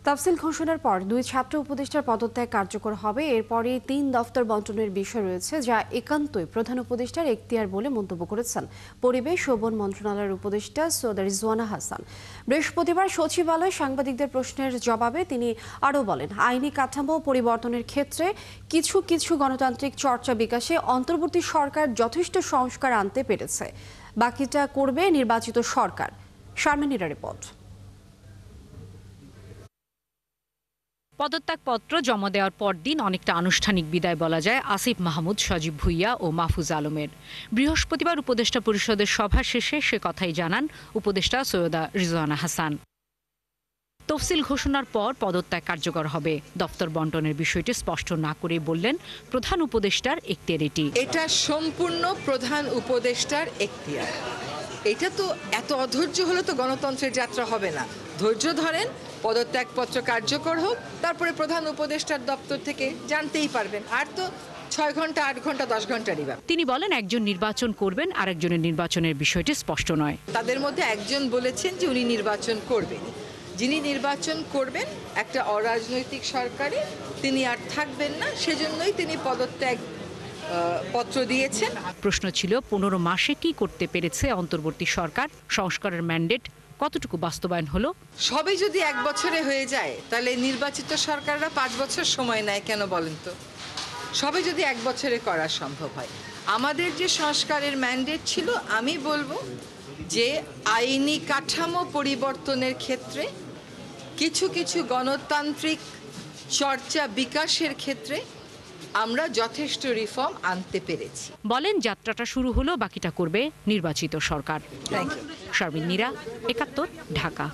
তাফসিল ঘোষণার পর 2 ছাত্র উপদেষ্টার পদত্যাগ কার্যকর হবে। এরপরই 3 দফতর বণ্টনের বিষয় রয়েছে, যা একান্তই প্রধান উপদেষ্টার এখতিয়ার বলে মন্তব্য করেছেন পরিবেশ ও বন মন্ত্রণালয়ের উপদেষ্টা সৈয়দা রিজওয়ানা হাসান। বৃহস্পতিবার সচিবালয়ে সাংবাদিকদের প্রশ্নের জবাবে তিনি আরও বলেন, আইনি কাঠামো পরিবর্তনের ক্ষেত্রে কিছু কিছু গণতান্ত্রিক চর্চা বিকাশে অন্তর্বর্তী সরকার যথেষ্ট সংস্কার আনতে পেরেছে, বাকিটা করবে নির্বাচিত সরকার। শারমিনীরা রিপোর্ট। পদত্যাগপত্র জমা দেওয়ার পরদিন অনেকটা আনুষ্ঠানিক বিদায় বলা যায় আসিফ মাহমুদ, সজীব ভুইয়া ও মাহফুজ আলমের। বৃহস্পতিবার উপদেষ্টা পরিষদের সভা শেষে সে কথাই জানান উপদেষ্টা সৈয়দা রিজওয়ানা হাসান। তফসিল ঘোষণার পর পদত্যাগ কার্যকর হবে। দফতর বণ্টনের বিষয়টি স্পষ্ট না করে বললেন, প্রধান উপদেষ্টার এখতিয়ার এটি। এটা সম্পূর্ণ প্রধান উপদেষ্টার এখতিয়ার। এটা তো এত অধৈর্য হলে তো গণতন্ত্রের যাত্রা হবে না। ধৈর্য ধরেন, পদত্যাগপত্র কার্যকর হোক, তারপরে প্রধান উপদেষ্টার দপ্তর থেকে জানতেই পারবেন। আর তো 6 ঘন্টা, 8 ঘন্টা, 10 ঘন্টারই ব্যাপার। তিনি বলেন, একজন নির্বাচন করবেন, আরেকজনের নির্বাচনের বিষয়টি স্পষ্ট নয়। তাদের মধ্যে একজন বলেছেন যে উনি নির্বাচন করবেন। যিনি নির্বাচন করবেন একটা অরাজনৈতিক সরকারে তিনি আর থাকবেন না, সেজন্যই তিনি পদত্যাগ পত্র দিয়েছেন। প্রশ্ন ছিল 15 মাসে কি করতে পেরেছে অন্তর্বর্তী সরকার, সংস্কারের ম্যান্ডেট কতটুকু বাস্তবায়ন হলো। সবই যদি 1 বছরে হয়ে যায়, তাহলে নির্বাচিত সরকাররা 5 বছর সময় নেয় কেন বলেন তো? সবই যদি 1 বছরে করা সম্ভব হয়। আমাদের যে সংস্কারের ম্যান্ডেট ছিল, আমি বলবো যে আইনি কাঠামো পরিবর্তনের ক্ষেত্রে কিছু কিছু গণতান্ত্রিক চর্চা বিকাশের ক্ষেত্রে আমরা যথেষ্ট রিফর্ম আনতে পেরেছি। বলেন, যাত্রাটা শুরু হলো, বাকিটা করবে নির্বাচিত সরকার। Thank you. শারমিন নীরা, 71, ঢাকা।